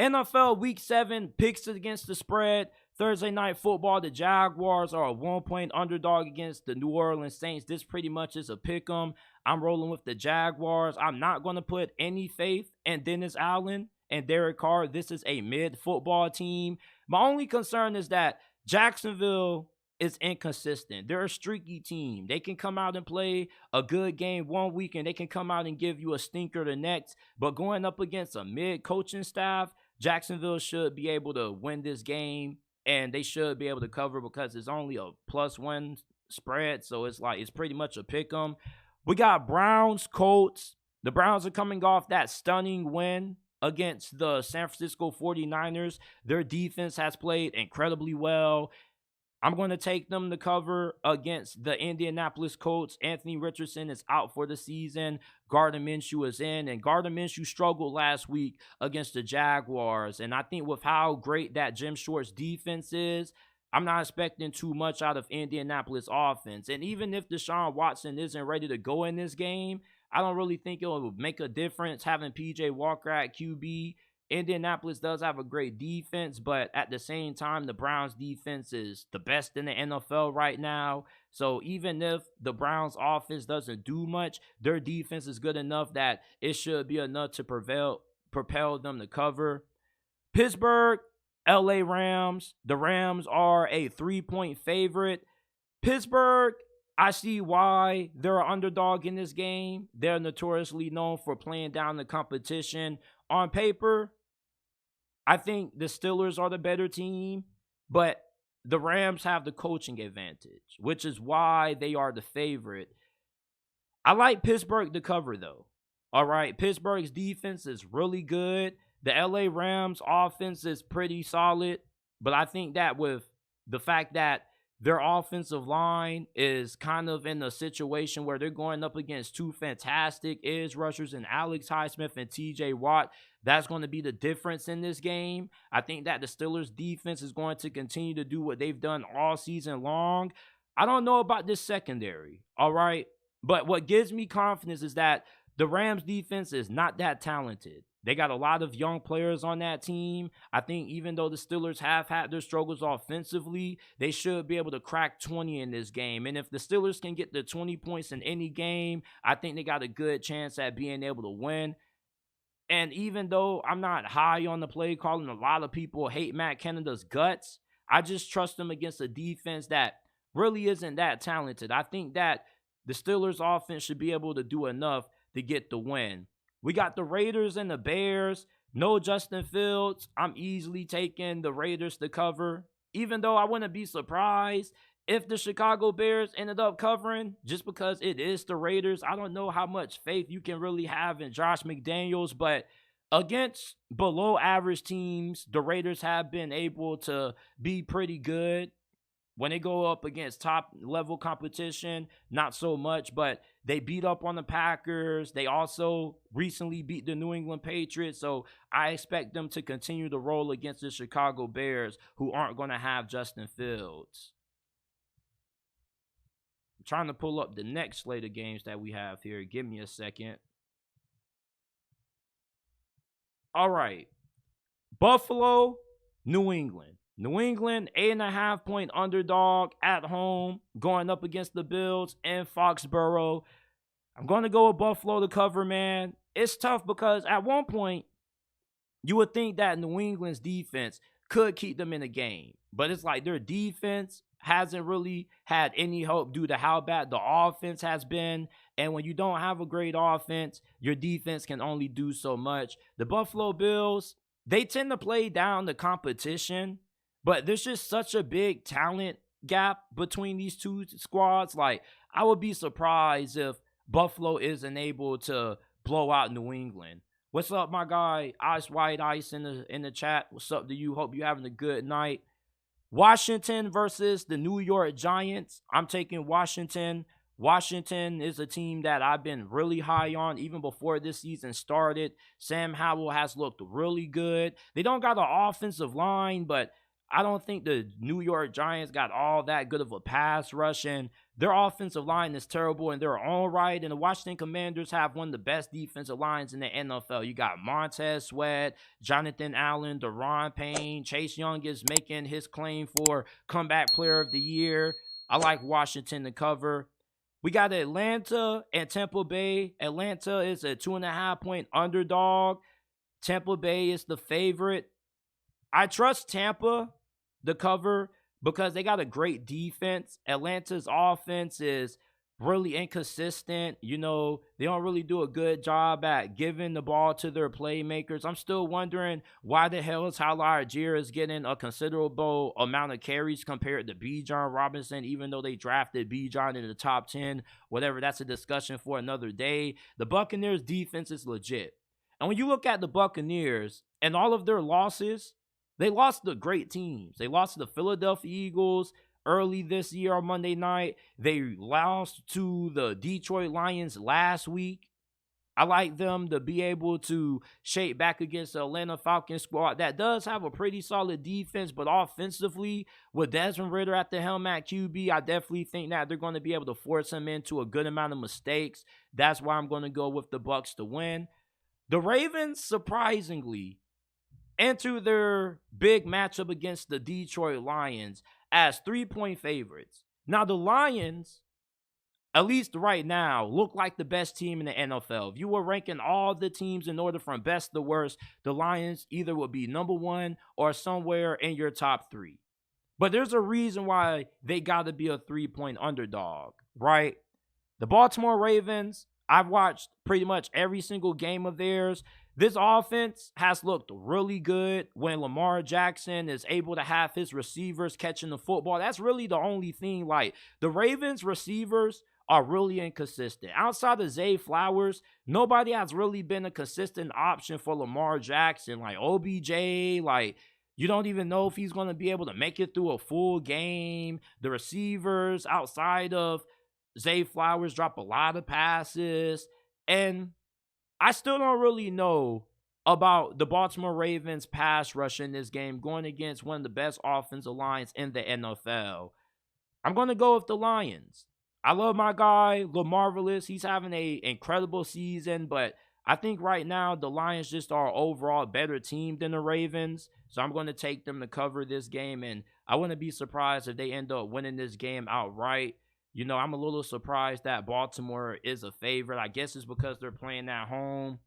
NFL Week 7 picks against the spread. Thursday Night Football, the Jaguars are a 1-point underdog against the New Orleans Saints. This pretty much is a pick 'em. I'm rolling with the Jaguars. I'm not going to put any faith in Dennis Allen and Derek Carr. This is a mid-football team. My only concern is that Jacksonville is inconsistent. They're a streaky team. They can come out and play a good game one week, and they can come out and give you a stinker the next. But going up against a mid-coaching staff, Jacksonville should be able to win this game, and they should be able to cover because it's only a +1 spread. So it's pretty much a pick 'em. We got Browns, Colts. The Browns are coming off that stunning win against the San Francisco 49ers. Their defense has played incredibly well. I'm going to take them to cover against the Indianapolis Colts. Anthony Richardson is out for the season. Gardner Minshew is in, and Gardner Minshew struggled last week against the Jaguars. And I think with how great that Jim Schwartz defense is, I'm not expecting too much out of Indianapolis offense. And even if Deshaun Watson isn't ready to go in this game, I don't really think it will make a difference having PJ Walker at QB. Indianapolis does have a great defense, but at the same time, the Browns defense is the best in the NFL right now. So even if the Browns offense doesn't do much, their defense is good enough that it should be enough to propel them to cover. Pittsburgh, LA Rams. The Rams are a 3-point favorite. Pittsburgh, I see why they're an underdog in this game. They're notoriously known for playing down the competition. On paper, I think the Steelers are the better team, but the Rams have the coaching advantage, which is why they are the favorite. I like Pittsburgh to cover, though. All right, Pittsburgh's defense is really good. The LA Rams offense is pretty solid, but I think that with the fact that their offensive line is kind of in a situation where they're going up against two fantastic edge rushers in Alex Highsmith and TJ Watt. That's going to be the difference in this game. I think that the Steelers defense is going to continue to do what they've done all season long. I don't know about this secondary, all right? But what gives me confidence is that the Rams defense is not that talented. They got a lot of young players on that team. I think even though the Steelers have had their struggles offensively, they should be able to crack 20 in this game. And if the Steelers can get the 20 points in any game, I think they got a good chance at being able to win. And even though I'm not high on the play calling, a lot of people hate Matt Canada's guts, I just trust him against a defense that really isn't that talented. I think that the Steelers offense should be able to do enough to get the win. We got the Raiders and the Bears. No Justin Fields. I'm easily taking the Raiders to cover. Even though I wouldn't be surprised if the Chicago Bears ended up covering, just because it is the Raiders. I don't know how much faith you can really have in Josh McDaniels, but against below average teams, the Raiders have been able to be pretty good. When they go up against top level competition, not so much, but they beat up on the Packers. They also recently beat the New England Patriots. So I expect them to continue to roll against the Chicago Bears, who aren't going to have Justin Fields. I'm trying to pull up the next slate of games that we have here. Give me a second. All right. Buffalo, New England. New England, 8.5-point underdog at home, going up against the Bills in Foxborough. I'm going to go with Buffalo to cover, man. It's tough because at one point, you would think that New England's defense could keep them in the game. But it's like their defense hasn't really had any hope due to how bad the offense has been. And when you don't have a great offense, your defense can only do so much. The Buffalo Bills, they tend to play down the competition. But there's just such a big talent gap between these two squads. Like, I would be surprised if Buffalo isn't able to blow out New England. What's up, my guy? Ice White Ice in the chat. What's up to you? Hope you're having a good night. Washington versus the New York Giants. I'm taking Washington. Washington is a team that I've been really high on even before this season started. Sam Howell has looked really good. They don't got an offensive line, but I don't think the New York Giants got all that good of a pass rush, and their offensive line is terrible in their own right. And the Washington Commanders have one of the best defensive lines in the NFL. You got Montez Sweat, Jonathan Allen, Deron Payne, Chase Young is making his claim for comeback player of the year. I like Washington to cover. We got Atlanta and Tampa Bay. Atlanta is a 2.5-point underdog. Tampa Bay is the favorite. I trust Tampa to cover because they got a great defense. Atlanta's offense is really inconsistent. You know, they don't really do a good job at giving the ball to their playmakers. I'm still wondering why the hell is Tyler Algier is getting a considerable amount of carries compared to Bijan Robinson, even though they drafted Bijan in the top 10. Whatever, that's a discussion for another day. The Buccaneers defense is legit. And when you look at the Buccaneers and all of their losses, they lost to great teams. They lost to the Philadelphia Eagles early this year on Monday night. They lost to the Detroit Lions last week. I like them to be able to shape back against the Atlanta Falcons squad that does have a pretty solid defense, but offensively, with Desmond Ridder at the helm at QB, I definitely think that they're going to be able to force him into a good amount of mistakes. That's why I'm going to go with the Bucs to win. The Ravens, surprisingly, enter their big matchup against the Detroit Lions as 3-point favorites. Now, the Lions, at least right now, look like the best team in the NFL. If you were ranking all the teams in order from best to worst, the Lions either would be number one or somewhere in your top three. But there's a reason why they got to be a 3-point underdog, right? The Baltimore Ravens, I've watched pretty much every single game of theirs. This offense has looked really good when Lamar Jackson is able to have his receivers catching the football. That's really the only thing. Like, the Ravens receivers are really inconsistent. Outside of Zay Flowers, nobody has really been a consistent option for Lamar Jackson. Like OBJ, like, you don't even know if he's going to be able to make it through a full game. The receivers outside of Zay Flowers drop a lot of passes. And I still don't really know about the Baltimore Ravens pass rush in this game going against one of the best offensive lines in the NFL. I'm going to go with the Lions. I love my guy, LaMarvelous. He's having an incredible season, but I think right now the Lions just are overall a better team than the Ravens. So I'm going to take them to cover this game, and I wouldn't be surprised if they end up winning this game outright. You know, I'm a little surprised that Baltimore is a favorite. I guess it's because they're playing at home.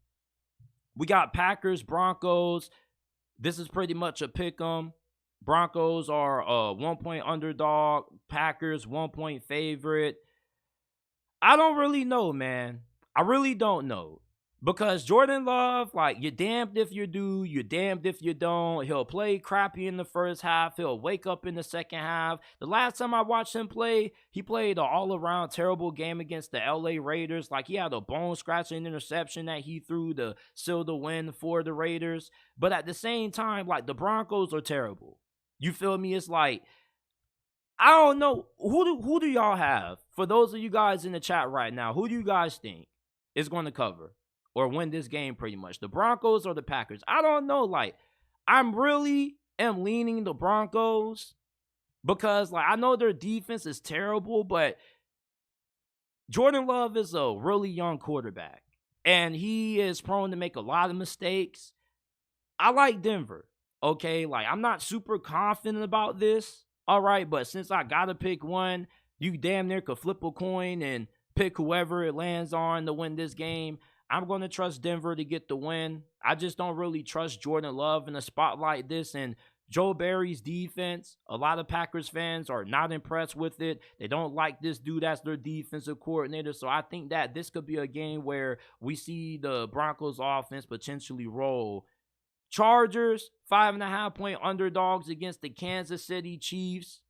We got Packers, Broncos. This is pretty much a pick 'em. Broncos are a 1-point underdog. Packers, 1-point favorite. I don't really know, man. I really don't know. Because Jordan Love, like, you're damned if you do, you're damned if you don't. He'll play crappy in the first half. He'll wake up in the second half. The last time I watched him play, he played an all-around terrible game against the LA Raiders. Like, he had a bone-scratching interception that he threw to seal the win for the Raiders. But at the same time, like, the Broncos are terrible. You feel me? It's like, I don't know. Who do y'all have? For those of you guys in the chat right now, who do you guys think is going to cover or win this game pretty much? The Broncos or the Packers? I don't know. Like, I'm really am leaning the Broncos because, like, I know their defense is terrible, but Jordan Love is a really young quarterback, and he is prone to make a lot of mistakes. I like Denver, okay? Like, I'm not super confident about this, all right? But since I got to pick one, you damn near could flip a coin and pick whoever it lands on to win this game. I'm going to trust Denver to get the win. I just don't really trust Jordan Love in a spot like this. And Joe Barry's defense, a lot of Packers fans are not impressed with it. They don't like this dude as their defensive coordinator. So I think that this could be a game where we see the Broncos offense potentially roll. Chargers, 5.5-point underdogs against the Kansas City Chiefs.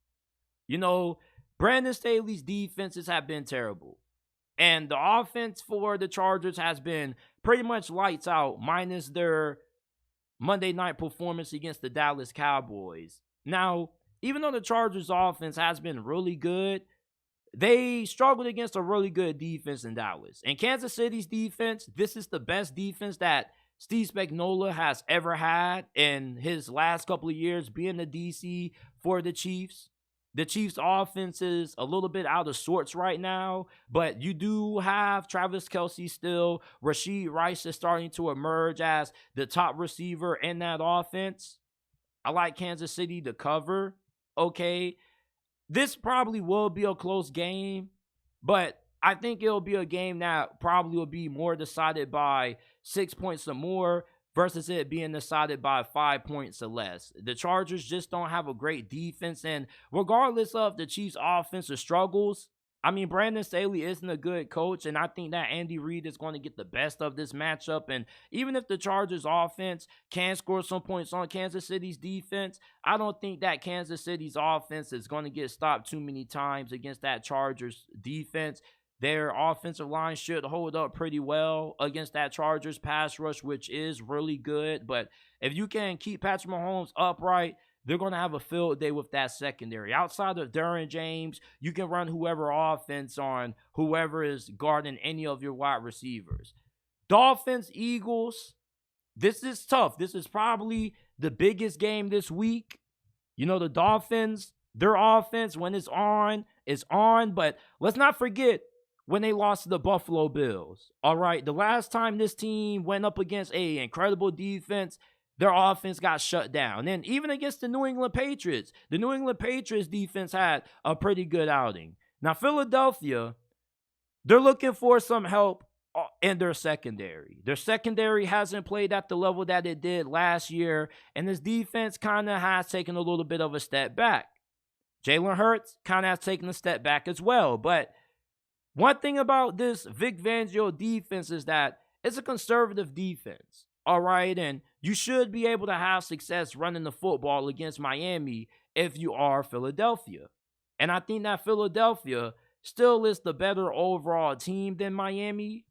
You know, Brandon Staley's defenses have been terrible. And the offense for the Chargers has been pretty much lights out, minus their Monday night performance against the Dallas Cowboys. Now, even though the Chargers offense has been really good, they struggled against a really good defense in Dallas. And Kansas City's defense, this is the best defense that Steve Spagnuolo has ever had in his last couple of years being the DC for the Chiefs. The Chiefs' offense is a little bit out of sorts right now, but you do have Travis Kelce still. Rashid Rice is starting to emerge as the top receiver in that offense. I like Kansas City to cover. Okay. This probably will be a close game, but I think it'll be a game that probably will be more decided by 6 points or more versus it being decided by 5 points or less. The Chargers just don't have a great defense, and regardless of the Chiefs' offensive struggles, I mean, Brandon Staley isn't a good coach, and I think that Andy Reid is going to get the best of this matchup. And even if the Chargers' offense can score some points on Kansas City's defense, I don't think that Kansas City's offense is going to get stopped too many times against that Chargers defense. Their offensive line should hold up pretty well against that Chargers pass rush, which is really good. But if you can keep Patrick Mahomes upright, they're going to have a field day with that secondary. Outside of Derwin James, you can run whoever offense on whoever is guarding any of your wide receivers. Dolphins, Eagles, this is tough. This is probably the biggest game this week. You know, the Dolphins, their offense, when it's on, is on. But let's not forget when they lost to the Buffalo Bills. All right, the last time this team went up against an incredible defense, their offense got shut down. And even against the New England Patriots, the New England Patriots defense had a pretty good outing. Now, Philadelphia, they're looking for some help in their secondary. Their secondary hasn't played at the level that it did last year, and this defense kind of has taken a little bit of a step back. Jalen Hurts kind of has taken a step back as well. But one thing about this Vic Fangio defense is that it's a conservative defense. All right, and you should be able to have success running the football against Miami if you are Philadelphia. And I think that Philadelphia still is the better overall team than Miami.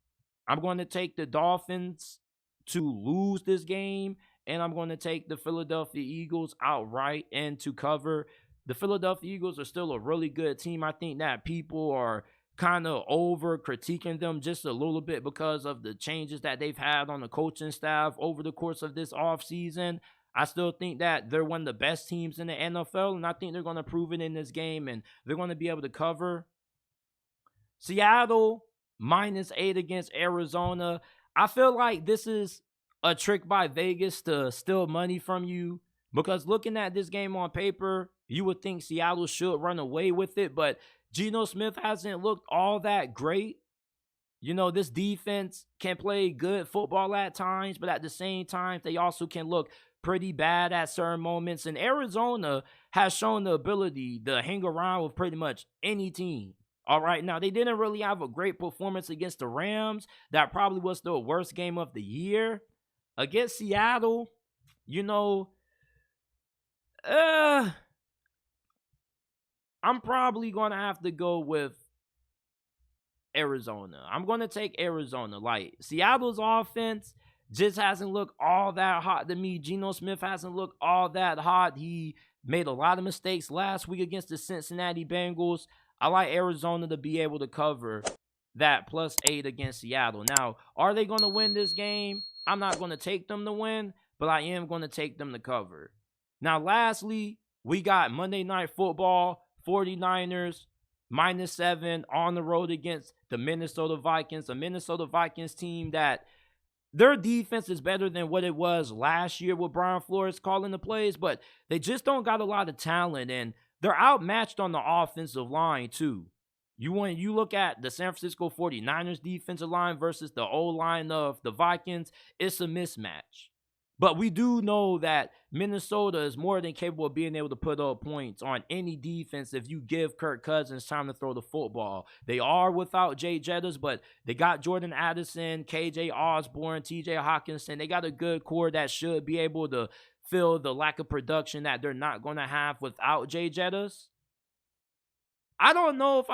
I'm going to take the Dolphins to lose this game, and I'm going to take the Philadelphia Eagles outright and to cover. The Philadelphia Eagles are still a really good team. I think that people are kind of over critiquing them just a little bit because of the changes that they've had on the coaching staff over the course of this offseason. I still think that they're one of the best teams in the NFL, and I think they're going to prove it in this game, and they're going to be able to cover. Seattle, -8 against Arizona. I feel like this is a trick by Vegas to steal money from you, because looking at this game on paper, you would think Seattle should run away with it, but Geno Smith hasn't looked all that great. You know, this defense can play good football at times, but at the same time, they also can look pretty bad at certain moments. And Arizona has shown the ability to hang around with pretty much any team. All right, now they didn't really have a great performance against the Rams. That probably was the worst game of the year. Against Seattle, you know, I'm probably going to have to go with Arizona. I'm going to take Arizona. Like, Seattle's offense just hasn't looked all that hot to me. Geno Smith hasn't looked all that hot. He made a lot of mistakes last week against the Cincinnati Bengals. I like Arizona to be able to cover that +8 against Seattle. Now, are they going to win this game? I'm not going to take them to win, but I am going to take them to cover. Now, lastly, we got Monday Night Football. 49ers, -7 on the road against the Minnesota Vikings. A Minnesota Vikings team that their defense is better than what it was last year with Brian Flores calling the plays, but they just don't got a lot of talent, and they're outmatched on the offensive line too. When you look at the San Francisco 49ers defensive line versus the O-line of the Vikings, it's a mismatch. But we do know that Minnesota is more than capable of being able to put up points on any defense if you give Kirk Cousins time to throw the football. They are without Jay Jettas, but they got Jordan Addison, KJ Osborne, TJ Hawkinson. They got a good core that should be able to fill the lack of production that they're not going to have without Jay Jettas. I don't know if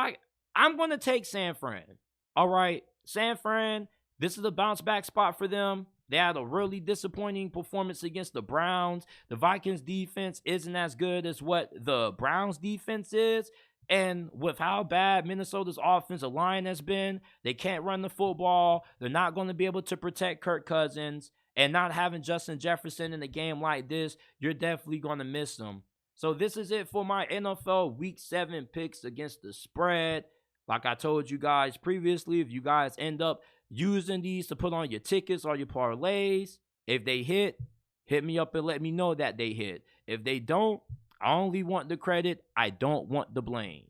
I'm going to take San Fran. All right, San Fran, this is a bounce back spot for them. They had a really disappointing performance against the Browns. The Vikings defense isn't as good as what the Browns defense is. And with how bad Minnesota's offensive line has been, they can't run the football. They're not going to be able to protect Kirk Cousins. And not having Justin Jefferson in a game like this, you're definitely going to miss him. So this is it for my NFL Week 7 picks against the spread. Like I told you guys previously, if you guys end up using these to put on your tickets or your parlays, if they hit me up and let me know that they hit. If they don't, I only want the credit. I don't want the blame.